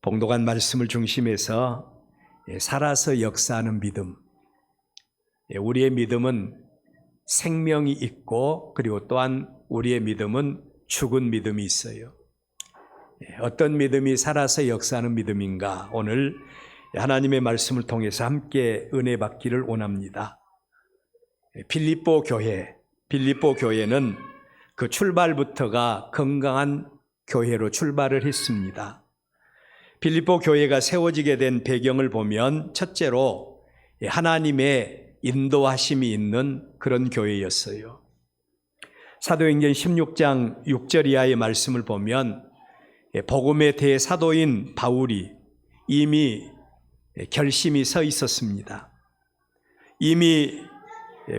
봉독한 말씀을 중심해서 살아서 역사하는 믿음, 우리의 믿음은 생명이 있고 그리고 또한 우리의 믿음은 죽은 믿음이 있어요. 어떤 믿음이 살아서 역사하는 믿음인가? 오늘 하나님의 말씀을 통해서 함께 은혜 받기를 원합니다. 빌립보 교회는 그 출발부터가 건강한 교회로 출발을 했습니다. 빌립보 교회가 세워지게 된 배경을 보면 첫째로 하나님의 인도하심이 있는 그런 교회였어요. 사도행전 16장 6절 이하의 말씀을 보면 복음의 대사도인 바울이 이미 결심이 서 있었습니다. 이미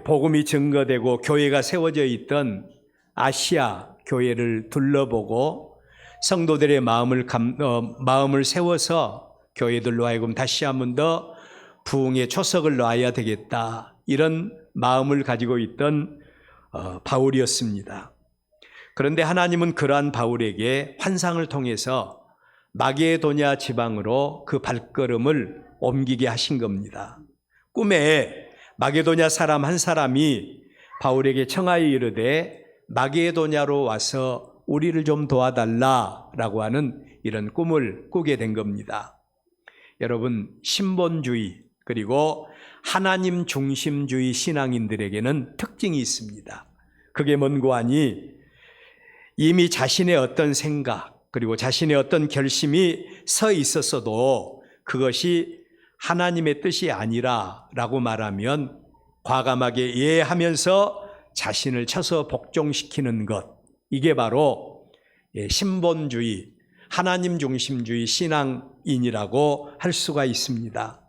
복음이 증거되고 교회가 세워져 있던 아시아 교회를 둘러보고 성도들의 마음을 세워서 교회들로 하여금 다시 한 번 더 부흥의 초석을 놔야 되겠다, 이런 마음을 가지고 있던 바울이었습니다. 그런데 하나님은 그러한 바울에게 환상을 통해서 마게도냐 지방으로 그 발걸음을 옮기게 하신 겁니다. 꿈에 마게도냐 사람 한 사람이 바울에게 청하여 이르되 마게도냐로 와서 우리를 좀 도와달라라고 하는 이런 꿈을 꾸게 된 겁니다. 여러분, 신본주의 그리고 하나님 중심주의 신앙인들에게는 특징이 있습니다. 그게 뭔고 하니 이미 자신의 어떤 생각 그리고 자신의 어떤 결심이 서 있었어도 그것이 하나님의 뜻이 아니라라고 말하면 과감하게 예하면서 자신을 쳐서 복종시키는 것, 이게 바로 신본주의, 하나님 중심주의 신앙인이라고 할 수가 있습니다.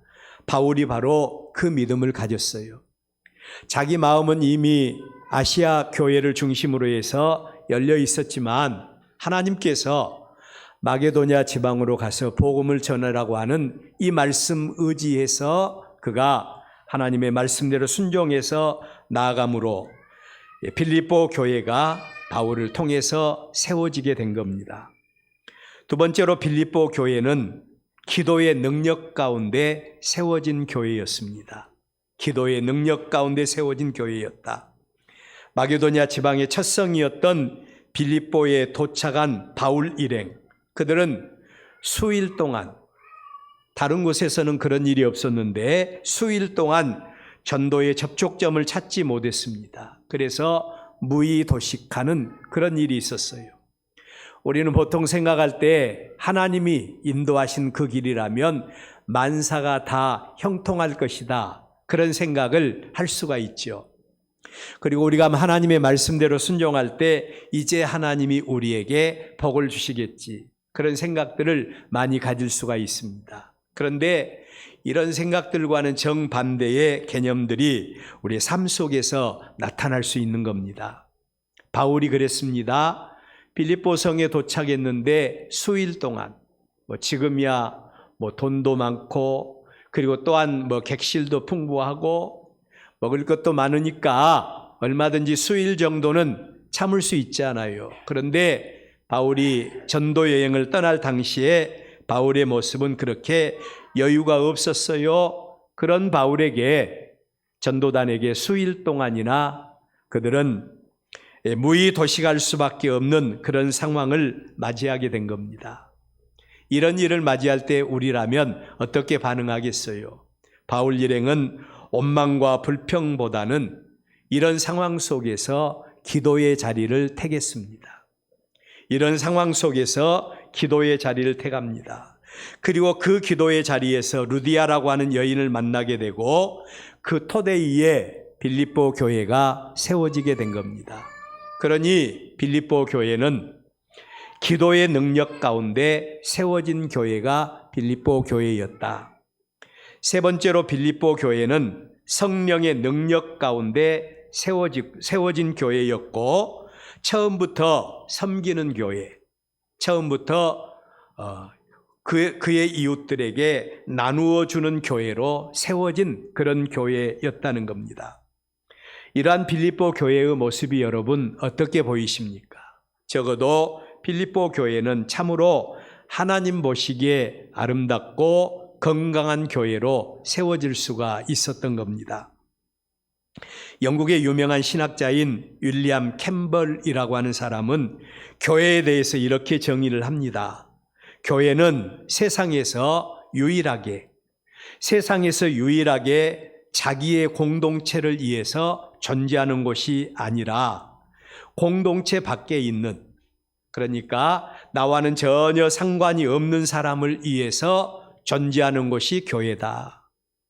바울이 바로 그 믿음을 가졌어요. 자기 마음은 이미 아시아 교회를 중심으로 해서 열려 있었지만 하나님께서 마게도냐 지방으로 가서 복음을 전하라고 하는 이 말씀 의지해서 그가 하나님의 말씀대로 순종해서 나아감으로 빌립보 교회가 바울을 통해서 세워지게 된 겁니다. 두 번째로 빌립보 교회는 기도의 능력 가운데 세워진 교회였습니다. 기도의 능력 가운데 세워진 교회였다. 마게도냐 지방의 첫 성이었던 빌립보에 도착한 바울 일행, 그들은 수일 동안, 다른 곳에서는 그런 일이 없었는데 수일 동안 전도의 접촉점을 찾지 못했습니다. 그래서 무의도식하는 그런 일이 있었어요. 우리는 보통 생각할 때 하나님이 인도하신 그 길이라면 만사가 다 형통할 것이다, 그런 생각을 할 수가 있죠. 그리고 우리가 하나님의 말씀대로 순종할 때 이제 하나님이 우리에게 복을 주시겠지, 그런 생각들을 많이 가질 수가 있습니다. 그런데 이런 생각들과는 정반대의 개념들이 우리의 삶 속에서 나타날 수 있는 겁니다. 바울이 그랬습니다. 빌립보 성에 도착했는데 수일 동안 지금이야 돈도 많고 그리고 또한 객실도 풍부하고 먹을 것도 많으니까 얼마든지 수일 정도는 참을 수 있잖아요. 그런데 바울이 전도 여행을 떠날 당시에 바울의 모습은 그렇게 여유가 없었어요. 그런 바울에게, 전도단에게 수일 동안이나 그들은 무의도식할 수밖에 없는 그런 상황을 맞이하게 된 겁니다. 이런 일을 맞이할 때 우리라면 어떻게 반응하겠어요? 바울 일행은 원망과 불평보다는 이런 상황 속에서 기도의 자리를 택했습니다. 이런 상황 속에서 기도의 자리를 택합니다. 그리고 그 기도의 자리에서 루디아라고 하는 여인을 만나게 되고 그 토대위에 빌립보 교회가 세워지게 된 겁니다. 그러니 빌립보 교회는 기도의 능력 가운데 세워진 교회가 빌립보 교회였다. 세 번째로 빌립보 교회는 성령의 능력 가운데 세워진 교회였고 처음부터 섬기는 교회, 처음부터 그의 이웃들에게 나누어 주는 교회로 세워진 그런 교회였다는 겁니다. 이러한 빌립보 교회의 모습이 여러분 어떻게 보이십니까? 적어도 빌립보 교회는 참으로 하나님 보시기에 아름답고 건강한 교회로 세워질 수가 있었던 겁니다. 영국의 유명한 신학자인 윌리엄 캠벌이라고 하는 사람은 교회에 대해서 이렇게 정의를 합니다. 교회는 세상에서 유일하게 자기의 공동체를 위해서 존재하는 곳이 아니라 공동체 밖에 있는, 그러니까 나와는 전혀 상관이 없는 사람을 위해서 존재하는 곳이 교회다.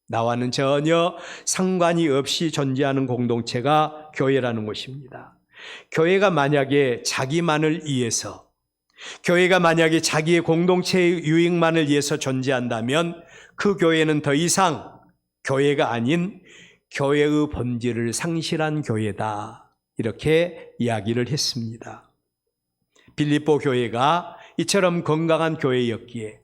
나와는 전혀 상관이 없이 존재하는 공동체가 교회라는 것입니다. 교회가 만약에 자기만을 위해서, 교회가 만약에 자기의 공동체의 유익만을 위해서 존재한다면 그 교회는 더 이상 교회가 아닌 교회의 본질을 상실한 교회다. 이렇게 이야기를 했습니다. 빌립보 교회가 이처럼 건강한 교회였기에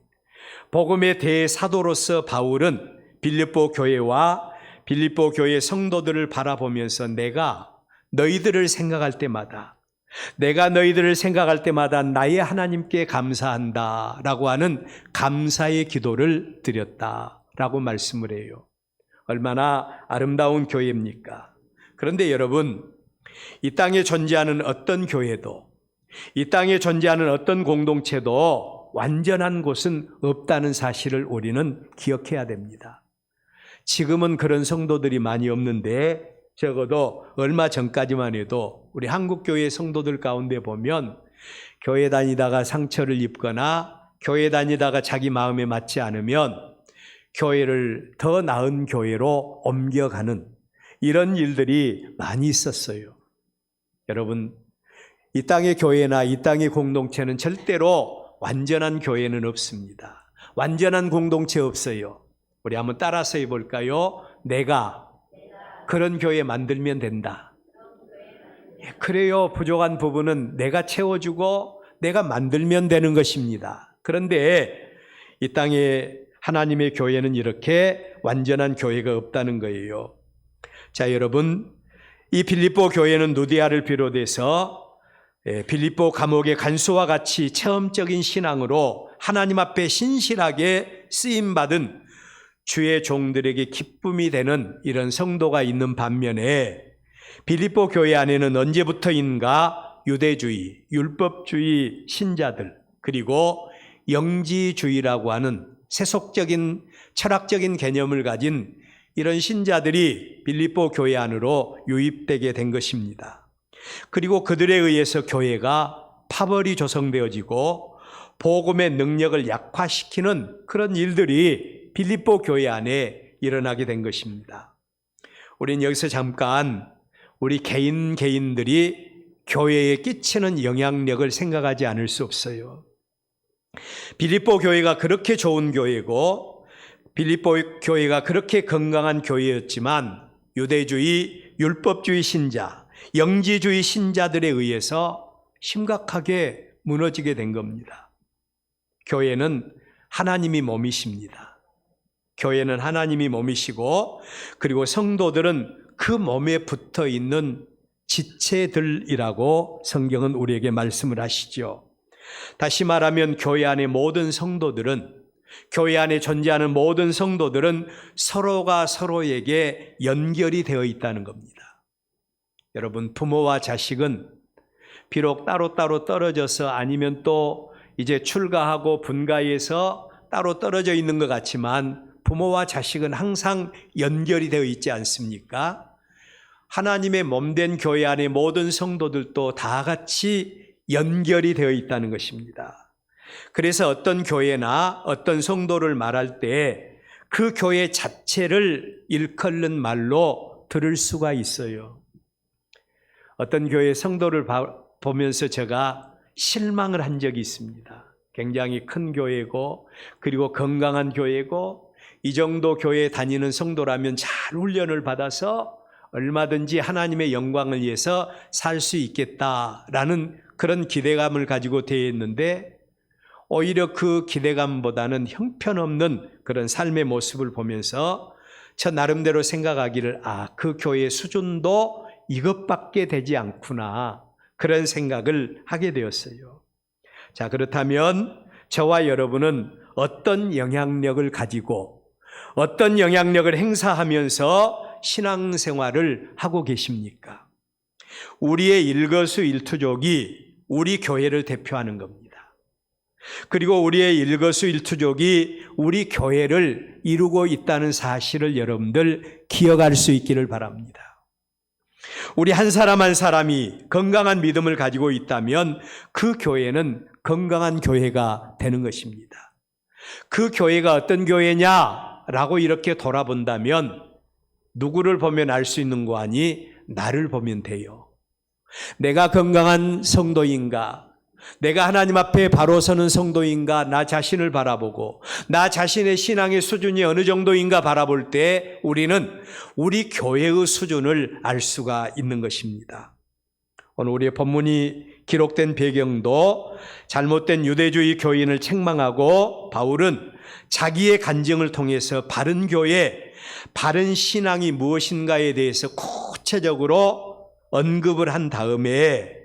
복음의 대사도로서 바울은 빌립보 교회와 빌립보 교회 성도들을 바라보면서 내가 너희들을 생각할 때마다 나의 하나님께 감사한다 라고 하는 감사의 기도를 드렸다라고 말씀을 해요. 얼마나 아름다운 교회입니까? 그런데 여러분, 이 땅에 존재하는 어떤 교회도, 이 땅에 존재하는 어떤 공동체도 완전한 곳은 없다는 사실을 우리는 기억해야 됩니다. 지금은 그런 성도들이 많이 없는데 적어도 얼마 전까지만 해도 우리 한국교회 성도들 가운데 보면 교회 다니다가 상처를 입거나 교회 다니다가 자기 마음에 맞지 않으면 교회를 더 나은 교회로 옮겨가는 이런 일들이 많이 있었어요. 여러분, 이 땅의 교회나 이 땅의 공동체는 절대로 완전한 교회는 없습니다. 완전한 공동체 없어요. 우리 한번 따라서 해볼까요? 내가 그런 교회 만들면 된다. 그래요. 부족한 부분은 내가 채워주고 내가 만들면 되는 것입니다. 그런데 이 땅에 하나님의 교회는 이렇게 완전한 교회가 없다는 거예요. 자, 여러분, 이 빌립보 교회는 누디아를 비롯해서 빌립보 감옥의 간수와 같이 체험적인 신앙으로 하나님 앞에 신실하게 쓰임받은 주의 종들에게 기쁨이 되는 이런 성도가 있는 반면에 빌립보 교회 안에는 언제부터인가 유대주의, 율법주의 신자들, 그리고 영지주의라고 하는 세속적인 철학적인 개념을 가진 이런 신자들이 빌립보 교회 안으로 유입되게 된 것입니다. 그리고 그들에 의해서 교회가 파벌이 조성되어지고 복음의 능력을 약화시키는 그런 일들이 빌립보 교회 안에 일어나게 된 것입니다. 우리는 여기서 잠깐 우리 개인들이 교회에 끼치는 영향력을 생각하지 않을 수 없어요. 빌립보 교회가 그렇게 좋은 교회고 빌립보 교회가 그렇게 건강한 교회였지만 유대주의, 율법주의 신자, 영지주의 신자들에 의해서 심각하게 무너지게 된 겁니다. 교회는 하나님이 몸이십니다. 교회는 하나님이 몸이시고 그리고 성도들은 그 몸에 붙어 있는 지체들이라고 성경은 우리에게 말씀을 하시죠. 다시 말하면 교회 안의 모든 성도들은, 교회 안에 존재하는 모든 성도들은 서로가 서로에게 연결이 되어 있다는 겁니다. 여러분, 부모와 자식은 비록 따로따로 떨어져서 아니면 또 이제 출가하고 분가해서 따로 떨어져 있는 것 같지만 부모와 자식은 항상 연결이 되어 있지 않습니까? 하나님의 몸된 교회 안의 모든 성도들도 다 같이 연결이 되어 있다는 것입니다. 그래서 어떤 교회나 어떤 성도를 말할 때 그 교회 자체를 일컬는 말로 들을 수가 있어요. 어떤 교회 성도를 보면서 제가 실망을 한 적이 있습니다. 굉장히 큰 교회고 그리고 건강한 교회고 이 정도 교회에 다니는 성도라면 잘 훈련을 받아서 얼마든지 하나님의 영광을 위해서 살 수 있겠다라는 그런 기대감을 가지고 대했는데 오히려 그 기대감보다는 형편없는 그런 삶의 모습을 보면서 저 나름대로 생각하기를 그 교회의 수준도 이것밖에 되지 않구나 그런 생각을 하게 되었어요. 자, 그렇다면 저와 여러분은 어떤 영향력을 가지고 어떤 영향력을 행사하면서 신앙생활을 하고 계십니까? 우리의 일거수일투족이 우리 교회를 대표하는 겁니다. 그리고 우리의 일거수일투족이 우리 교회를 이루고 있다는 사실을 여러분들 기억할 수 있기를 바랍니다. 우리 한 사람 한 사람이 건강한 믿음을 가지고 있다면 그 교회는 건강한 교회가 되는 것입니다. 그 교회가 어떤 교회냐라고 이렇게 돌아본다면 누구를 보면 알 수 있는 거 아니? 나를 보면 돼요. 내가 건강한 성도인가? 내가 하나님 앞에 바로 서는 성도인가? 나 자신을 바라보고 나 자신의 신앙의 수준이 어느 정도인가 바라볼 때 우리는 우리 교회의 수준을 알 수가 있는 것입니다. 오늘 우리의 본문이 기록된 배경도 잘못된 유대주의 교인을 책망하고 바울은 자기의 간증을 통해서 바른 교회, 바른 신앙이 무엇인가에 대해서 구체적으로 언급을 한 다음에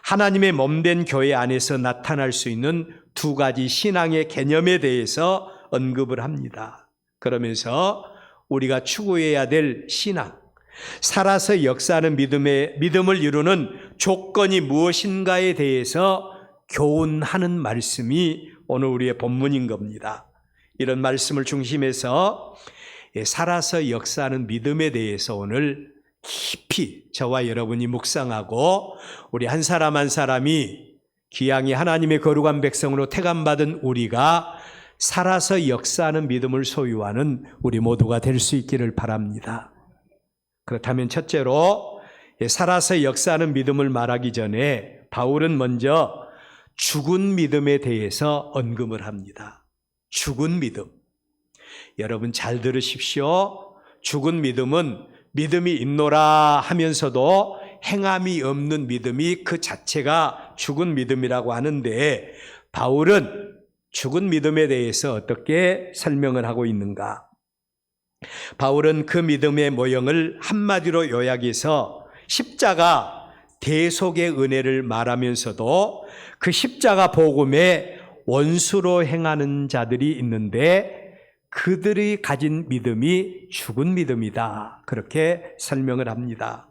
하나님의 몸된 교회 안에서 나타날 수 있는 두 가지 신앙의 개념에 대해서 언급을 합니다. 그러면서 우리가 추구해야 될 신앙, 살아서 역사하는 믿음을 이루는 조건이 무엇인가에 대해서 교훈하는 말씀이 오늘 우리의 본문인 겁니다. 이런 말씀을 중심해서 살아서 역사하는 믿음에 대해서 오늘 깊이 저와 여러분이 묵상하고 우리 한 사람 한 사람이 기양이 하나님의 거룩한 백성으로 택함받은 우리가 살아서 역사하는 믿음을 소유하는 우리 모두가 될 수 있기를 바랍니다. 그렇다면 첫째로 살아서 역사하는 믿음을 말하기 전에 바울은 먼저 죽은 믿음에 대해서 언급을 합니다. 죽은 믿음. 여러분 잘 들으십시오. 죽은 믿음은 믿음이 있노라 하면서도 행함이 없는 믿음이 그 자체가 죽은 믿음이라고 하는데 바울은 죽은 믿음에 대해서 어떻게 설명을 하고 있는가? 바울은 그 믿음의 모형을 한마디로 요약해서 십자가 대속의 은혜를 말하면서도 그 십자가 복음의 원수로 행하는 자들이 있는데 그들이 가진 믿음이 죽은 믿음이다. 그렇게 설명을 합니다.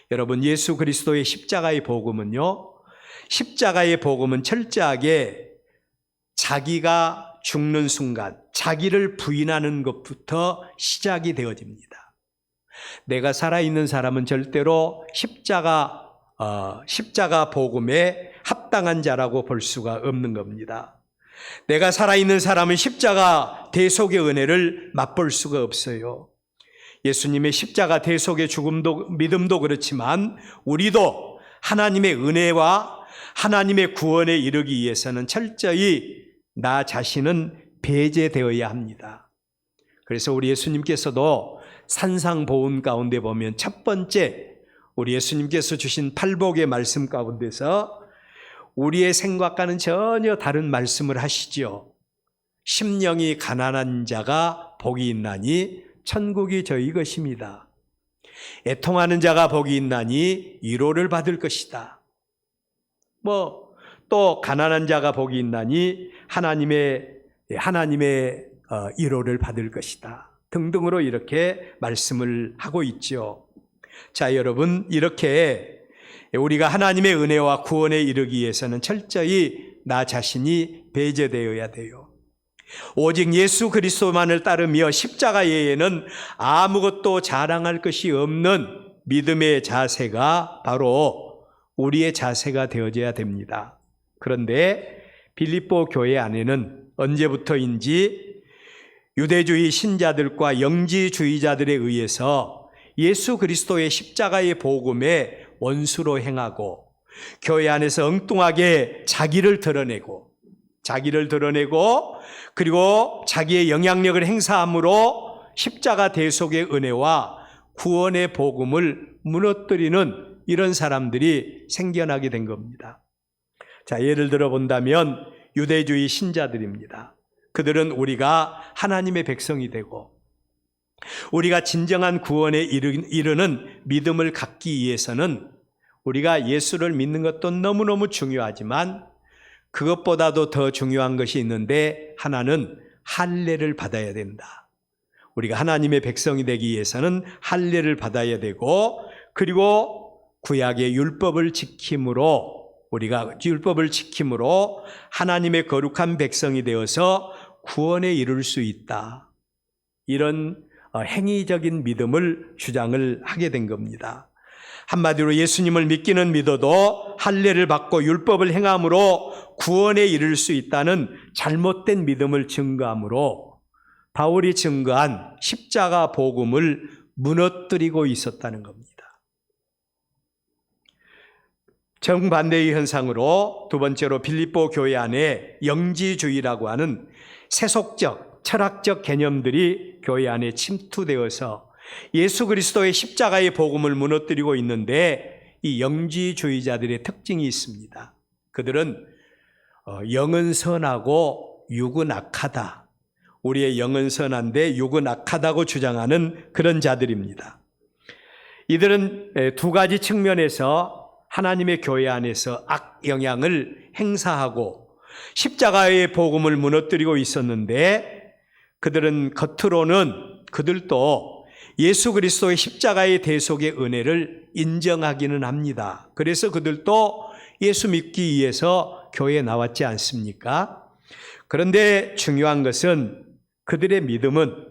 여러분, 예수 그리스도의 십자가의 복음은요, 십자가의 복음은 철저하게 자기가 죽는 순간, 자기를 부인하는 것부터 시작이 되어집니다. 내가 살아있는 사람은 절대로 십자가 복음에 합당한 자라고 볼 수가 없는 겁니다. 내가 살아있는 사람은 십자가 대속의 은혜를 맛볼 수가 없어요. 예수님의 십자가 대속의 죽음도 믿음도 그렇지만 우리도 하나님의 은혜와 하나님의 구원에 이르기 위해서는 철저히 나 자신은 배제되어야 합니다. 그래서 우리 예수님께서도 산상보훈 가운데 보면 첫 번째 우리 예수님께서 주신 팔복의 말씀 가운데서 우리의 생각과는 전혀 다른 말씀을 하시죠. 심령이 가난한 자가 복이 있나니 천국이 저희 것입니다. 애통하는 자가 복이 있나니 위로를 받을 것이다. 또 가난한 자가 복이 있나니 하나님의 위로를 받을 것이다. 등등으로 이렇게 말씀을 하고 있죠. 자, 여러분, 이렇게 우리가 하나님의 은혜와 구원에 이르기 위해서는 철저히 나 자신이 배제되어야 돼요. 오직 예수 그리스도만을 따르며 십자가 외에는 아무것도 자랑할 것이 없는 믿음의 자세가 바로 우리의 자세가 되어져야 됩니다. 그런데 빌립보 교회 안에는 언제부터인지 유대주의 신자들과 영지주의자들에 의해서 예수 그리스도의 십자가의 복음에 원수로 행하고 교회 안에서 엉뚱하게 자기를 드러내고 그리고 자기의 영향력을 행사함으로 십자가 대속의 은혜와 구원의 복음을 무너뜨리는 이런 사람들이 생겨나게 된 겁니다. 자, 예를 들어 본다면 유대주의 신자들입니다. 그들은 우리가 하나님의 백성이 되고 우리가 진정한 구원에 이르는 믿음을 갖기 위해서는 우리가 예수를 믿는 것도 너무너무 중요하지만 그것보다도 더 중요한 것이 있는데 하나는 할례를 받아야 된다. 우리가 하나님의 백성이 되기 위해서는 할례를 받아야 되고, 그리고 구약의 율법을 지킴으로, 우리가 율법을 지킴으로 하나님의 거룩한 백성이 되어서 구원에 이룰 수 있다. 이런 행위적인 믿음을 주장을 하게 된 겁니다. 한마디로 예수님을 믿기는 믿어도 할례를 받고 율법을 행함으로 구원에 이를 수 있다는 잘못된 믿음을 증거함으로 바울이 증거한 십자가 복음을 무너뜨리고 있었다는 겁니다. 정반대의 현상으로 두 번째로 빌립보 교회 안에 영지주의라고 하는 세속적, 철학적 개념들이 교회 안에 침투되어서 예수 그리스도의 십자가의 복음을 무너뜨리고 있는데, 이 영지주의자들의 특징이 있습니다. 그들은 영은 선하고 육은 악하다. 우리의 영은 선한데 육은 악하다고 주장하는 그런 자들입니다. 이들은 두 가지 측면에서 하나님의 교회 안에서 악 영향을 행사하고 십자가의 복음을 무너뜨리고 있었는데, 그들은 겉으로는 그들도 예수 그리스도의 십자가의 대속의 은혜를 인정하기는 합니다. 그래서 그들도 예수 믿기 위해서 교회에 나왔지 않습니까? 그런데 중요한 것은 그들의 믿음은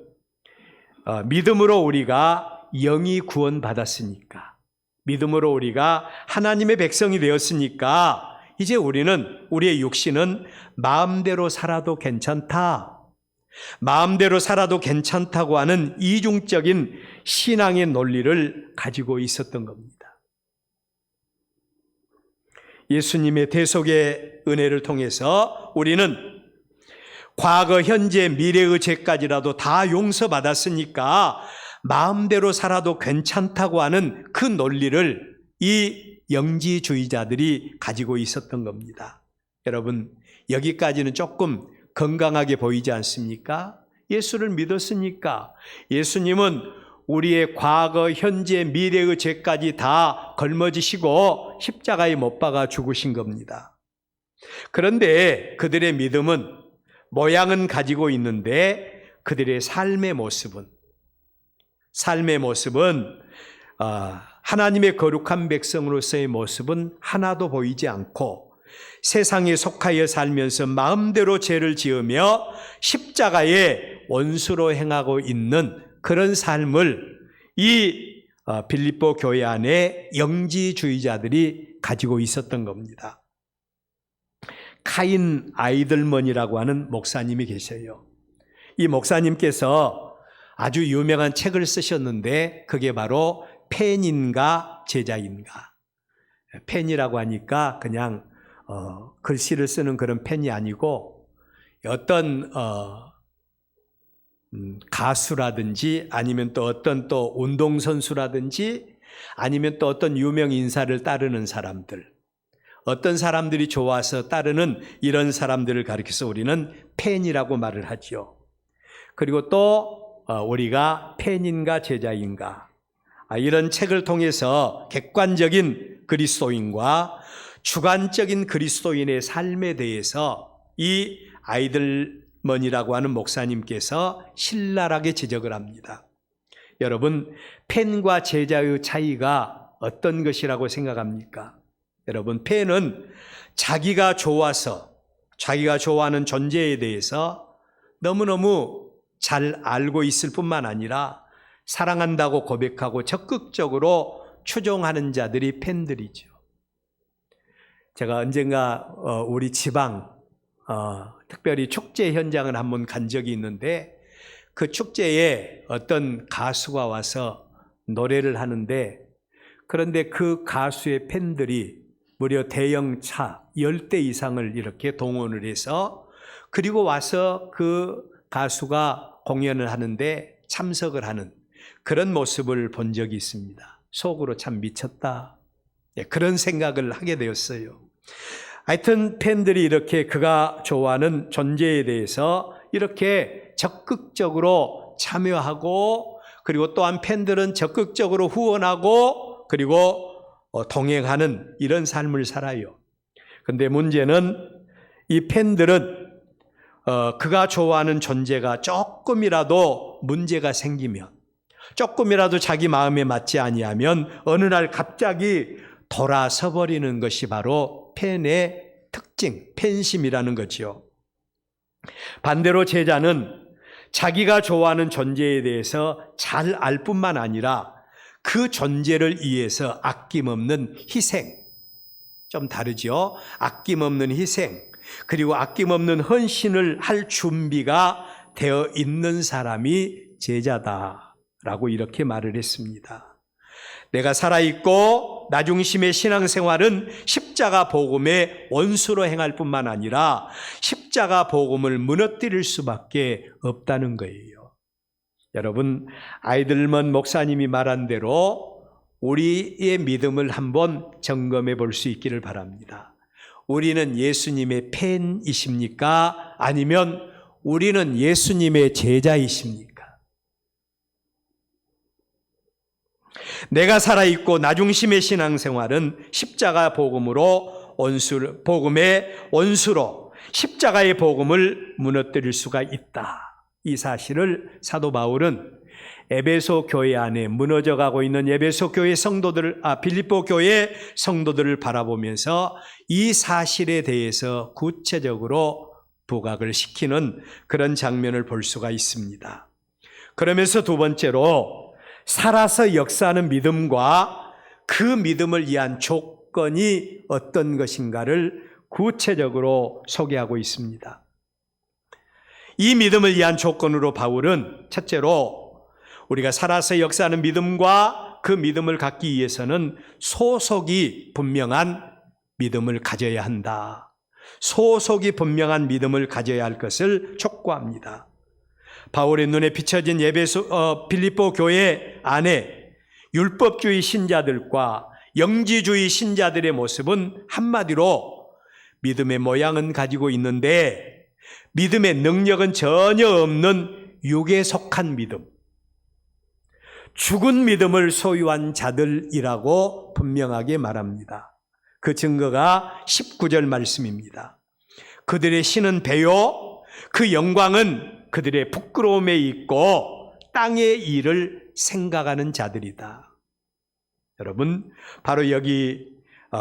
믿음으로 우리가 영이 구원받았으니까, 믿음으로 우리가 하나님의 백성이 되었으니까 이제 우리의 육신은 마음대로 살아도 괜찮다, 마음대로 살아도 괜찮다고 하는 이중적인 신앙의 논리를 가지고 있었던 겁니다. 예수님의 대속의 은혜를 통해서 우리는 과거, 현재, 미래의 죄까지라도 다 용서받았으니까 마음대로 살아도 괜찮다고 하는 그 논리를 이 영지주의자들이 가지고 있었던 겁니다. 여러분, 여기까지는 조금 건강하게 보이지 않습니까? 예수를 믿었으니까 예수님은 우리의 과거, 현재, 미래의 죄까지 다 걸머지시고 십자가에 못 박아 죽으신 겁니다. 그런데 그들의 믿음은 모양은 가지고 있는데 그들의 삶의 모습은 하나님의 거룩한 백성으로서의 모습은 하나도 보이지 않고 세상에 속하여 살면서 마음대로 죄를 지으며 십자가의 원수로 행하고 있는 그런 삶을 이 빌립보 교회 안에 영지주의자들이 가지고 있었던 겁니다. 카인 아이들먼이라고 하는 목사님이 계셔요. 이 목사님께서 아주 유명한 책을 쓰셨는데 그게 바로 펜인가 제자인가. 펜이라고 하니까 그냥 글씨를 쓰는 그런 펜이 아니고 어떤 가수라든지 아니면 또 어떤 또 운동선수라든지 아니면 또 어떤 유명 인사를 따르는 사람들, 어떤 사람들이 좋아서 따르는 이런 사람들을 가리켜서 우리는 펜이라고 말을 하지요. 그리고 또 우리가 펜인가 제자인가, 이런 책을 통해서 객관적인 그리스도인과 주관적인 그리스도인의 삶에 대해서 이 아이들먼이라고 하는 목사님께서 신랄하게 지적을 합니다. 여러분, 펜과 제자의 차이가 어떤 것이라고 생각합니까? 여러분, 펜은 자기가 좋아하는 존재에 대해서 너무너무 잘 알고 있을 뿐만 아니라 사랑한다고 고백하고 적극적으로 추종하는 자들이 팬들이죠. 제가 언젠가 우리 지방 특별히 축제 현장을 한번 간 적이 있는데 그 축제에 어떤 가수가 와서 노래를 하는데, 그런데 그 가수의 팬들이 무려 대형 차 10대 이상을 이렇게 동원을 해서 그리고 와서 그 가수가 공연을 하는데 참석을 하는 그런 모습을 본 적이 있습니다. 속으로 참 미쳤다, 그런 생각을 하게 되었어요. 하여튼 팬들이 이렇게 그가 좋아하는 존재에 대해서 이렇게 적극적으로 참여하고, 그리고 또한 팬들은 적극적으로 후원하고 그리고 동행하는 이런 삶을 살아요. 그런데 문제는 이 팬들은 그가 좋아하는 존재가 조금이라도 문제가 생기면, 조금이라도 자기 마음에 맞지 아니하면 어느 날 갑자기 돌아서 버리는 것이 바로 팬의 특징, 팬심이라는 거지요. 반대로 제자는 자기가 좋아하는 존재에 대해서 잘 알 뿐만 아니라 그 존재를 위해서 아낌없는 희생, 좀 다르죠? 아낌없는 희생, 그리고 아낌없는 헌신을 할 준비가 되어 있는 사람이 제자다라고 이렇게 말을 했습니다. 내가 살아있고 나 중심의 신앙생활은 십자가 복음의 원수로 행할 뿐만 아니라 십자가 복음을 무너뜨릴 수밖에 없다는 거예요. 여러분, 아이들먼 목사님이 말한 대로 우리의 믿음을 한번 점검해 볼 수 있기를 바랍니다. 우리는 예수님의 팬이십니까? 아니면 우리는 예수님의 제자이십니까? 내가 살아있고 나 중심의 신앙생활은 십자가 복음으로 복음의 원수로 십자가의 복음을 무너뜨릴 수가 있다. 이 사실을 사도 바울은 에베소 교회 안에 무너져가고 있는 에베소 교회 빌립보 교회 성도들을 바라보면서 이 사실에 대해서 구체적으로 부각을 시키는 그런 장면을 볼 수가 있습니다. 그러면서 두 번째로 살아서 역사하는 믿음과 그 믿음을 위한 조건이 어떤 것인가를 구체적으로 소개하고 있습니다. 이 믿음을 위한 조건으로 바울은 첫째로 우리가 살아서 역사하는 믿음과 그 믿음을 갖기 위해서는 소속이 분명한 믿음을 가져야 한다. 소속이 분명한 믿음을 가져야 할 것을 촉구합니다. 바울의 눈에 비춰진 빌립보 교회 안에 율법주의 신자들과 영지주의 신자들의 모습은 한마디로 믿음의 모양은 가지고 있는데 믿음의 능력은 전혀 없는 육에 속한 믿음, 죽은 믿음을 소유한 자들이라고 분명하게 말합니다. 그 증거가 19절 말씀입니다. 그들의 신은 배요, 그 영광은 그들의 부끄러움에 있고 땅의 일을 생각하는 자들이다. 여러분, 바로 여기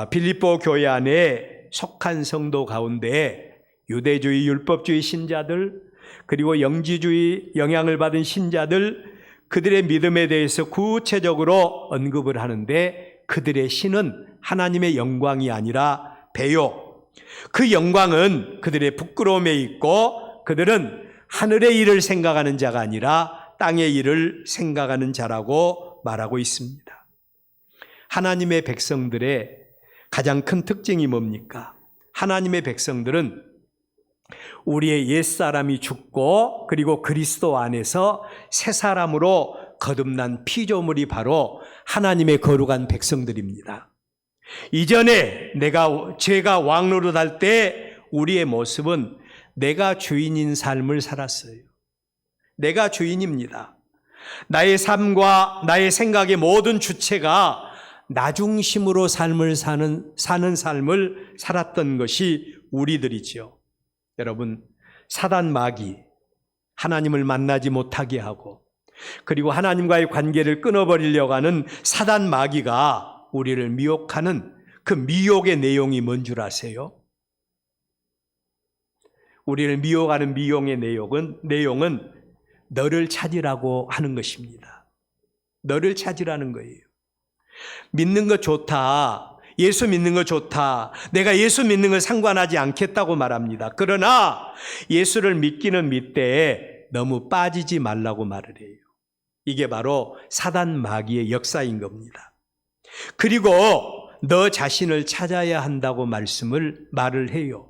빌립보 교회 안에 속한 성도 가운데 유대주의, 율법주의 신자들, 그리고 영지주의 영향을 받은 신자들, 그들의 믿음에 대해서 구체적으로 언급을 하는데 그들의 신은 하나님의 영광이 아니라 배요. 그 영광은 그들의 부끄러움에 있고 그들은 하늘의 일을 생각하는 자가 아니라 땅의 일을 생각하는 자라고 말하고 있습니다. 하나님의 백성들의 가장 큰 특징이 뭡니까? 하나님의 백성들은 우리의 옛사람이 죽고 그리고 그리스도 안에서 새 사람으로 거듭난 피조물이 바로 하나님의 거룩한 백성들입니다. 이전에 죄가 왕노릇할 때 우리의 모습은 내가 주인인 삶을 살았어요. 내가 주인입니다. 나의 삶과 나의 생각의 모든 주체가 나 중심으로 삶을 사는 삶을 살았던 것이 우리들이지요. 여러분, 사단 마귀, 하나님을 만나지 못하게 하고 그리고 하나님과의 관계를 끊어버리려고 하는 사단 마귀가 우리를 미혹하는 그 미혹의 내용이 뭔 줄 아세요? 우리를 미혹하는 미혹의 내용은 너를 찾으라고 하는 것입니다. 너를 찾으라는 거예요. 믿는 거 좋다. 예수 믿는 거 좋다. 내가 예수 믿는 건 상관하지 않겠다고 말합니다. 그러나 예수를 믿기는 믿되 너무 빠지지 말라고 말을 해요. 이게 바로 사단 마귀의 역사인 겁니다. 그리고 너 자신을 찾아야 한다고 말을 해요.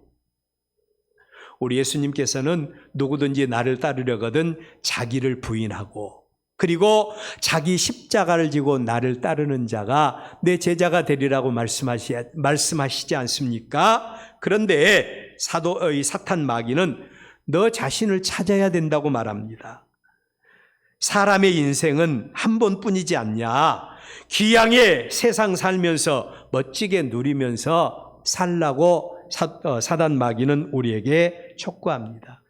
우리 예수님께서는 누구든지 나를 따르려거든 자기를 부인하고 그리고 자기 십자가를 지고 나를 따르는 자가 내 제자가 되리라고 말씀하시지 않습니까? 그런데 사탄 마귀는 너 자신을 찾아야 된다고 말합니다. 사람의 인생은 한 번뿐이지 않냐? 귀양의 세상 살면서 멋지게 누리면서 살라고 사단 마귀는 우리에게 촉구합니다.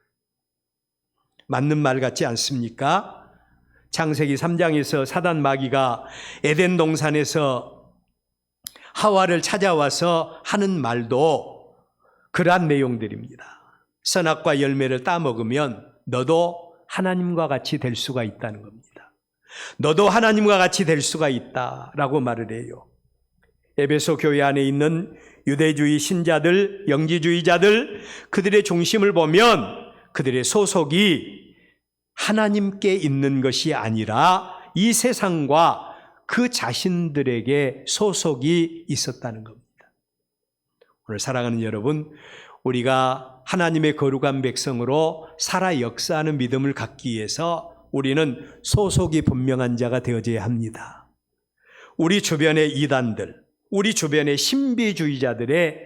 맞는 말 같지 않습니까? 창세기 3장에서 사단 마귀가 에덴 동산에서 하와를 찾아와서 하는 말도 그러한 내용들입니다. 선악과 열매를 따먹으면 너도 하나님과 같이 될 수가 있다는 겁니다. 너도 하나님과 같이 될 수가 있다라고 말을 해요. 에베소 교회 안에 있는 유대주의 신자들, 영지주의자들, 그들의 중심을 보면 그들의 소속이 하나님께 있는 것이 아니라 이 세상과 그 자신들에게 소속이 있었다는 겁니다. 오늘 사랑하는 여러분, 우리가 하나님의 거룩한 백성으로 살아 역사하는 믿음을 갖기 위해서 우리는 소속이 분명한 자가 되어져야 합니다. 우리 주변의 이단들, 우리 주변의 신비주의자들의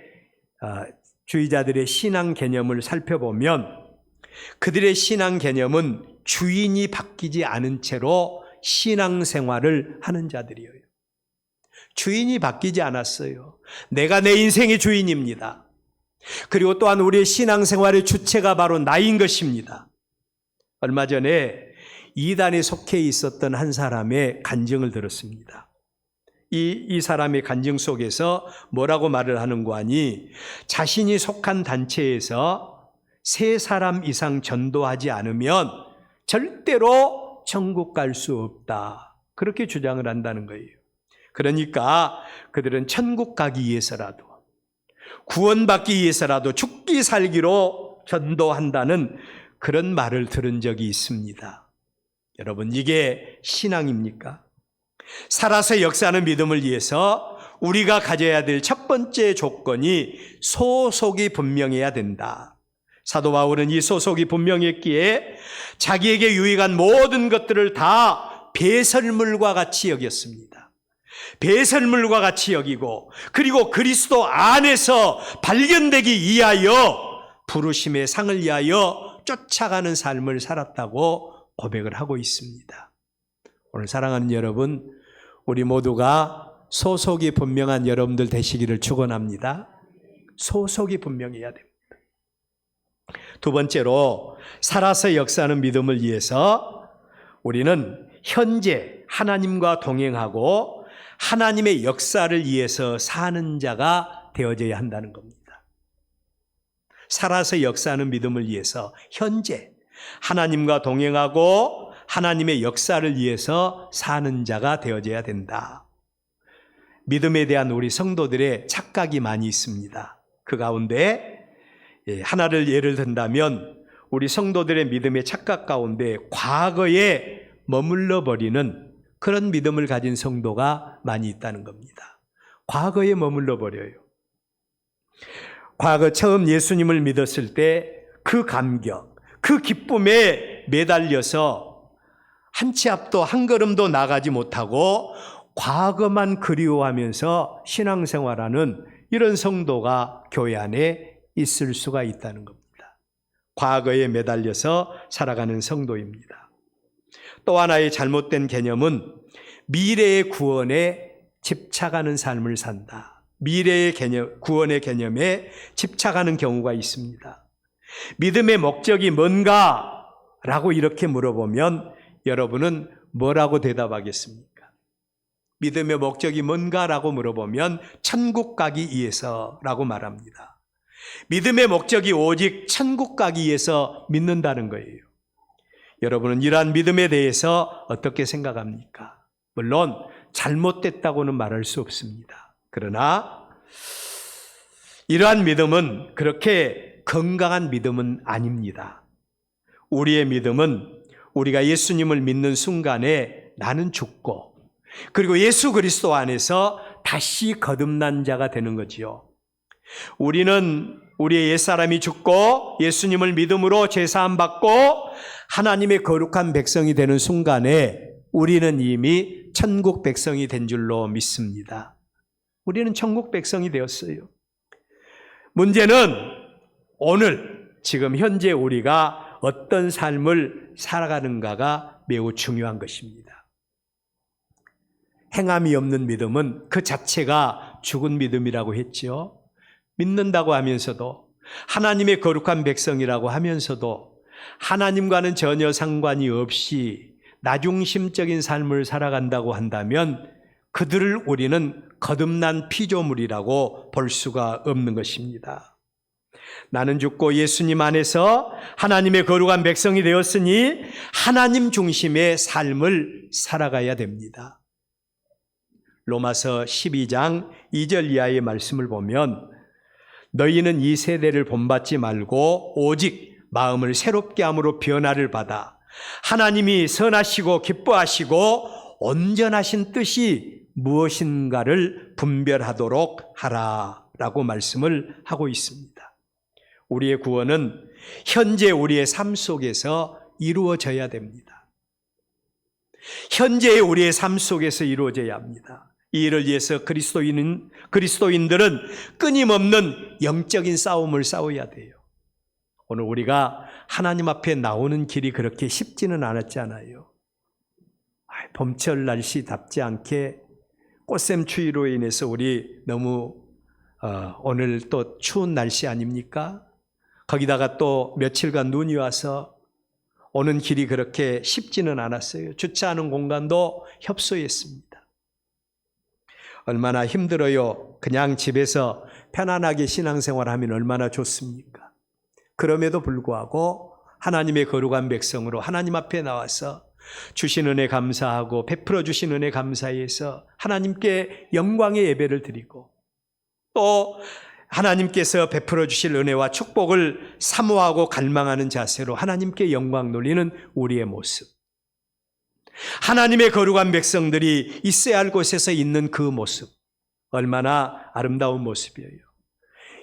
신앙 개념을 살펴보면 그들의 신앙 개념은 주인이 바뀌지 않은 채로 신앙생활을 하는 자들이에요. 주인이 바뀌지 않았어요. 내가 내 인생의 주인입니다. 그리고 또한 우리의 신앙생활의 주체가 바로 나인 것입니다. 얼마 전에 이단에 속해 있었던 한 사람의 간증을 들었습니다. 이 사람의 간증 속에서 뭐라고 말을 하는가 하니 자신이 속한 단체에서 3사람 이상 전도하지 않으면 절대로 천국 갈 수 없다. 그렇게 주장을 한다는 거예요. 그러니까 그들은 천국 가기 위해서라도 구원받기 위해서라도 죽기 살기로 전도한다는 그런 말을 들은 적이 있습니다. 여러분, 이게 신앙입니까? 살아서 역사하는 믿음을 위해서 우리가 가져야 될 첫 번째 조건이 소속이 분명해야 된다. 사도 바울은 이 소속이 분명했기에 자기에게 유익한 모든 것들을 다 배설물과 같이 여겼습니다. 배설물과 같이 여기고 그리고 그리스도 안에서 발견되기 위하여 부르심의 상을 위하여 쫓아가는 삶을 살았다고 고백을 하고 있습니다. 오늘 사랑하는 여러분, 우리 모두가 소속이 분명한 여러분들 되시기를 축원합니다. 소속이 분명해야 됩니다. 두 번째로 살아서 역사하는 믿음을 위해서 우리는 현재 하나님과 동행하고 하나님의 역사를 위해서 사는 자가 되어져야 한다는 겁니다. 살아서 역사하는 믿음을 위해서 현재 하나님과 동행하고 하나님의 역사를 위해서 사는 자가 되어져야 된다. 믿음에 대한 우리 성도들의 착각이 많이 있습니다. 그 가운데 하나를 예를 든다면 우리 성도들의 믿음의 착각 가운데 과거에 머물러 버리는 그런 믿음을 가진 성도가 많이 있다는 겁니다. 과거에 머물러 버려요. 과거 처음 예수님을 믿었을 때 그 감격, 그 기쁨에 매달려서 한 치 앞도 한 걸음도 나가지 못하고 과거만 그리워하면서 신앙생활하는 이런 성도가 교회 안에 있을 수가 있다는 겁니다. 과거에 매달려서 살아가는 성도입니다. 또 하나의 잘못된 개념은 미래의 구원에 집착하는 삶을 산다. 미래의 구원의 개념에 집착하는 경우가 있습니다. 믿음의 목적이 뭔가? 라고 이렇게 물어보면 여러분은 뭐라고 대답하겠습니까? 믿음의 목적이 뭔가? 라고 물어보면 천국 가기 위해서라고 말합니다. 믿음의 목적이 오직 천국 가기 위해서 믿는다는 거예요. 여러분은 이러한 믿음에 대해서 어떻게 생각합니까? 물론 잘못됐다고는 말할 수 없습니다. 그러나 이러한 믿음은 그렇게 건강한 믿음은 아닙니다. 우리의 믿음은 우리가 예수님을 믿는 순간에 나는 죽고 그리고 예수 그리스도 안에서 다시 거듭난 자가 되는 거지요. 우리는 우리의 옛사람이 죽고 예수님을 믿음으로 죄사함 받고 하나님의 거룩한 백성이 되는 순간에 우리는 이미 천국 백성이 된 줄로 믿습니다. 우리는 천국 백성이 되었어요. 문제는 오늘 지금 현재 우리가 어떤 삶을 살아가는가가 매우 중요한 것입니다. 행함이 없는 믿음은 그 자체가 죽은 믿음이라고 했죠. 믿는다고 하면서도 하나님의 거룩한 백성이라고 하면서도 하나님과는 전혀 상관이 없이 나중심적인 삶을 살아간다고 한다면 그들을 우리는 거듭난 피조물이라고 볼 수가 없는 것입니다. 나는 죽고 예수님 안에서 하나님의 거룩한 백성이 되었으니 하나님 중심의 삶을 살아가야 됩니다. 로마서 12장 2절 이하의 말씀을 보면 너희는 이 세대를 본받지 말고 오직 마음을 새롭게 함으로 변화를 받아 하나님이 선하시고 기뻐하시고 온전하신 뜻이 무엇인가를 분별하도록 하라라고 말씀을 하고 있습니다. 우리의 구원은 현재 우리의 삶 속에서 이루어져야 됩니다. 현재의 우리의 삶 속에서 이루어져야 합니다. 이 일을 위해서 그리스도인들은 끊임없는 영적인 싸움을 싸워야 돼요. 오늘 우리가 하나님 앞에 나오는 길이 그렇게 쉽지는 않았잖아요. 봄철 날씨답지 않게 꽃샘추위로 인해서 우리 너무 오늘 또 추운 날씨 아닙니까? 거기다가 또 며칠간 눈이 와서 오는 길이 그렇게 쉽지는 않았어요. 주차하는 공간도 협소했습니다. 얼마나 힘들어요. 그냥 집에서 편안하게 신앙생활하면 얼마나 좋습니까? 그럼에도 불구하고 하나님의 거룩한 백성으로 하나님 앞에 나와서 주신 은혜 감사하고 베풀어 주신 은혜 감사해서 하나님께 영광의 예배를 드리고 또 하나님께서 베풀어 주실 은혜와 축복을 사모하고 갈망하는 자세로 하나님께 영광 돌리는 우리의 모습. 하나님의 거룩한 백성들이 있어야 할 곳에서 있는 그 모습. 얼마나 아름다운 모습이에요.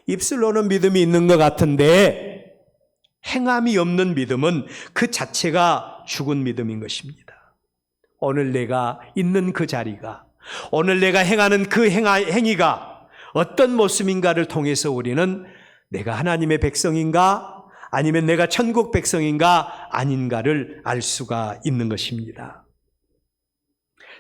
입술로는 믿음이 있는 것 같은데 행함이 없는 믿음은 그 자체가 죽은 믿음인 것입니다. 오늘 내가 있는 그 자리가, 오늘 내가 행하는 그 행위가 어떤 모습인가를 통해서 우리는 내가 하나님의 백성인가 아니면 내가 천국 백성인가 아닌가를 알 수가 있는 것입니다.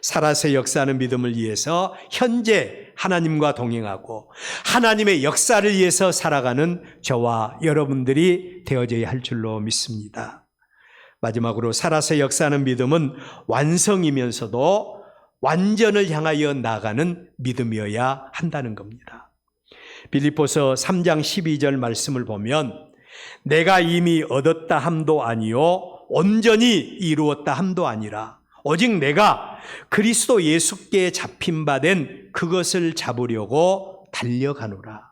살아서 역사하는 믿음을 위해서 현재 하나님과 동행하고 하나님의 역사를 위해서 살아가는 저와 여러분들이 되어져야 할 줄로 믿습니다. 마지막으로 살아서 역사하는 믿음은 완성이면서도 완전을 향하여 나가는 믿음이어야 한다는 겁니다. 빌립보서 3장 12절 말씀을 보면 내가 이미 얻었다 함도 아니요 온전히 이루었다 함도 아니라 오직 내가 그리스도 예수께 잡힌 바 된 그것을 잡으려고 달려가노라.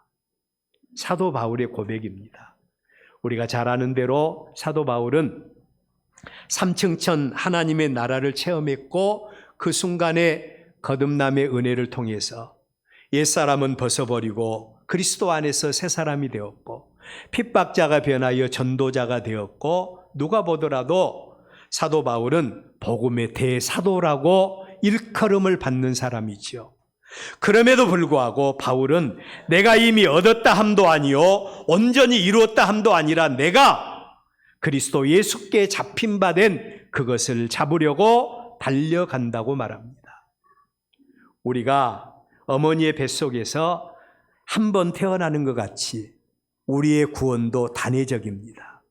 사도 바울의 고백입니다. 우리가 잘 아는 대로 사도 바울은 삼층천 하나님의 나라를 체험했고 그 순간에 거듭남의 은혜를 통해서 옛사람은 벗어버리고 그리스도 안에서 새 사람이 되었고 핍박자가 변하여 전도자가 되었고 누가 보더라도 사도 바울은 복음의 대사도라고 일컬음을 받는 사람이지요. 그럼에도 불구하고 바울은 내가 이미 얻었다 함도 아니요 온전히 이루었다 함도 아니라 내가 그리스도 예수께 잡힌 바 된 그것을 잡으려고 달려간다고 말합니다. 우리가 어머니의 뱃속에서 한 번 태어나는 것 같이 우리의 구원도 단회적입니다.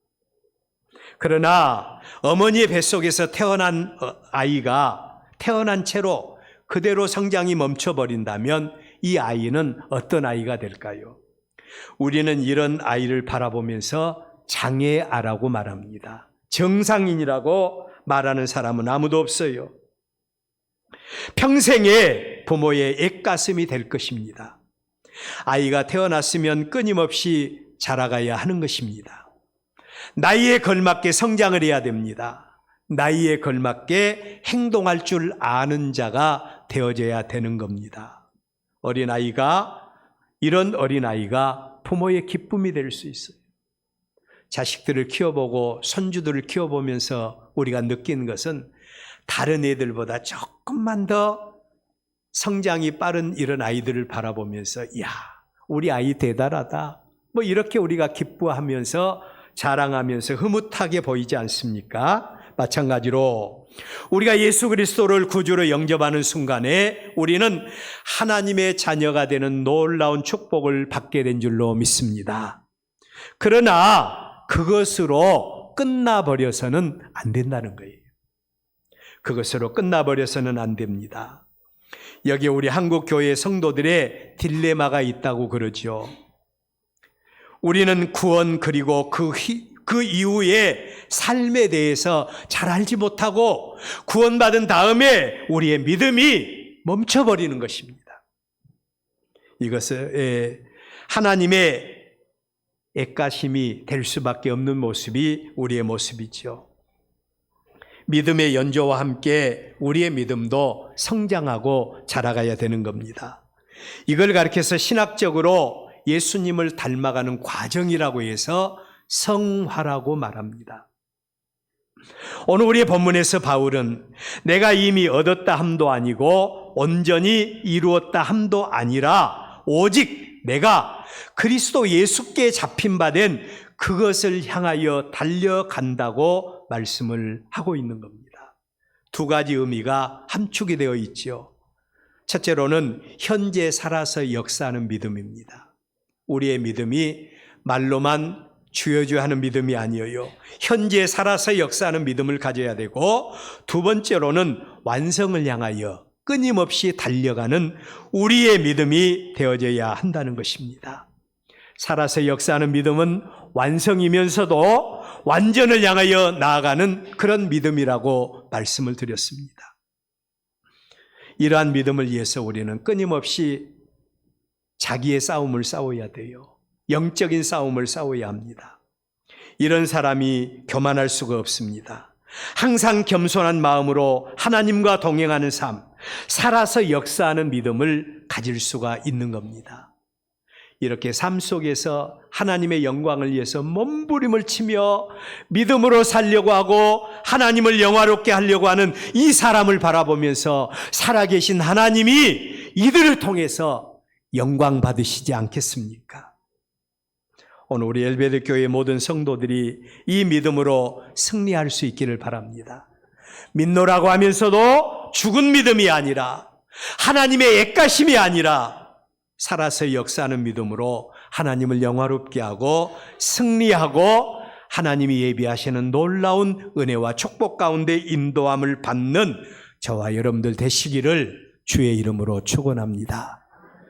그러나 어머니의 뱃속에서 태어난 아이가 태어난 채로 그대로 성장이 멈춰버린다면 이 아이는 어떤 아이가 될까요? 우리는 이런 아이를 바라보면서 장애아라고 말합니다. 정상인이라고 말하는 사람은 아무도 없어요. 평생에 부모의 액가슴이 될 것입니다. 아이가 태어났으면 끊임없이 자라가야 하는 것입니다. 나이에 걸맞게 성장을 해야 됩니다. 나이에 걸맞게 행동할 줄 아는 자가 되어져야 되는 겁니다. 이런 어린아이가 부모의 기쁨이 될 수 있어요. 자식들을 키워보고 손주들을 키워보면서 우리가 느낀 것은 다른 애들보다 조금만 더 성장이 빠른 이런 아이들을 바라보면서 야, 우리 아이 대단하다. 뭐 이렇게 우리가 기뻐하면서 자랑하면서 흐뭇하게 보이지 않습니까? 마찬가지로 우리가 예수 그리스도를 구주로 영접하는 순간에 우리는 하나님의 자녀가 되는 놀라운 축복을 받게 된 줄로 믿습니다. 그러나 그것으로 끝나버려서는 안 된다는 거예요. 그것으로 끝나버려서는 안 됩니다. 여기 우리 한국교회 성도들의 딜레마가 있다고 그러죠. 우리는 구원 그리고 그 이후의 삶에 대해서 잘 알지 못하고 구원받은 다음에 우리의 믿음이 멈춰버리는 것입니다. 이것은 하나님의 애가심이 될 수밖에 없는 모습이 우리의 모습이죠. 믿음의 연조와 함께 우리의 믿음도 성장하고 자라가야 되는 겁니다. 이걸 가리켜서 신학적으로 예수님을 닮아가는 과정이라고 해서 성화라고 말합니다. 오늘 우리의 본문에서 바울은 내가 이미 얻었다 함도 아니고 온전히 이루었다 함도 아니라 오직 내가 그리스도 예수께 잡힌 바 된 그것을 향하여 달려간다고 말씀을 하고 있는 겁니다. 두 가지 의미가 함축이 되어 있죠. 첫째로는 현재 살아서 역사하는 믿음입니다. 우리의 믿음이 말로만 주여주하는 믿음이 아니에요. 현재 살아서 역사하는 믿음을 가져야 되고, 두 번째로는 완성을 향하여 끊임없이 달려가는 우리의 믿음이 되어져야 한다는 것입니다. 살아서 역사하는 믿음은 완성이면서도 완전을 향하여 나아가는 그런 믿음이라고 말씀을 드렸습니다. 이러한 믿음을 위해서 우리는 끊임없이 자기의 싸움을 싸워야 돼요. 영적인 싸움을 싸워야 합니다. 이런 사람이 교만할 수가 없습니다. 항상 겸손한 마음으로 하나님과 동행하는 삶, 살아서 역사하는 믿음을 가질 수가 있는 겁니다. 이렇게 삶 속에서 하나님의 영광을 위해서 몸부림을 치며 믿음으로 살려고 하고 하나님을 영화롭게 하려고 하는 이 사람을 바라보면서 살아계신 하나님이 이들을 통해서 영광 받으시지 않겠습니까? 오늘 우리 엘베드 교회 모든 성도들이 이 믿음으로 승리할 수 있기를 바랍니다. 믿노라고 하면서도 죽은 믿음이 아니라 하나님의 애가심이 아니라 살아서 역사하는 믿음으로 하나님을 영화롭게 하고 승리하고 하나님이 예비하시는 놀라운 은혜와 축복 가운데 인도함을 받는 저와 여러분들 되시기를 주의 이름으로 축원합니다.